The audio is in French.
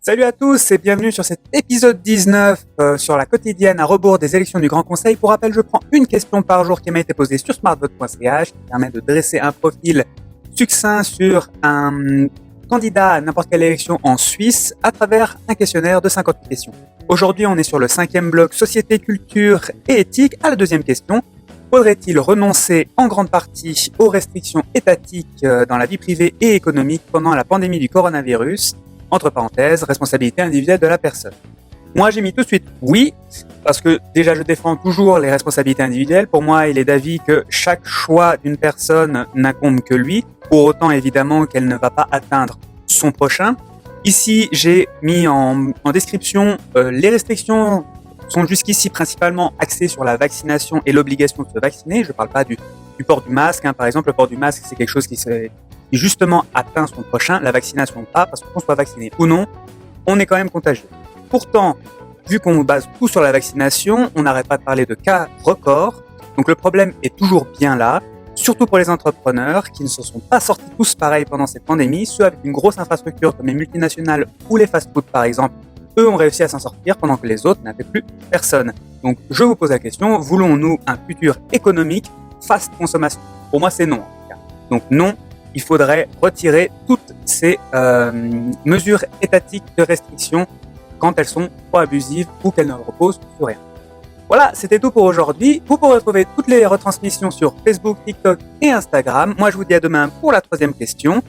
Salut à tous et bienvenue sur cet épisode 19 sur la quotidienne à rebours des élections du Grand Conseil. Pour rappel, je prends une question par jour qui m'a été posée sur smartvote.ch qui permet de dresser un profil succinct sur un candidat à n'importe quelle élection en Suisse à travers un questionnaire de 50 questions. Aujourd'hui, on est sur le 5e bloc Société, Culture et Éthique. À la deuxième question, faudrait-il renoncer en grande partie aux restrictions étatiques dans la vie privée et économique pendant la pandémie du coronavirus ? Entre parenthèses, responsabilité individuelle de la personne. Moi, j'ai mis tout de suite oui, parce que déjà, je défends toujours les responsabilités individuelles. Pour moi, il est d'avis que chaque choix d'une personne n'incombe que lui, pour autant, évidemment, qu'elle ne va pas atteindre son prochain. Ici, j'ai mis en description les restrictions sont jusqu'ici principalement axées sur la vaccination et l'obligation de se vacciner. Je ne parle pas du port du masque. Par exemple, le port du masque, c'est quelque chose qui justement atteint son prochain, la vaccination pas, parce qu'on soit vacciné ou non, on est quand même contagieux. Pourtant, vu qu'on base tout sur la vaccination, on n'arrête pas de parler de cas records, donc le problème est toujours bien là, surtout pour les entrepreneurs qui ne se sont pas sortis tous pareils pendant cette pandémie, ceux avec une grosse infrastructure comme les multinationales ou les fast-food par exemple, eux ont réussi à s'en sortir pendant que les autres n'avaient plus personne. Donc je vous pose la question, voulons-nous un futur économique fast consommation ? Pour moi c'est non en tout cas. Donc non, il faudrait retirer toutes ces mesures étatiques de restriction quand elles sont trop abusives ou qu'elles ne reposent sur rien. Voilà, c'était tout pour aujourd'hui. Vous pourrez retrouver toutes les retransmissions sur Facebook, TikTok et Instagram. Moi, je vous dis à demain pour la 3e question.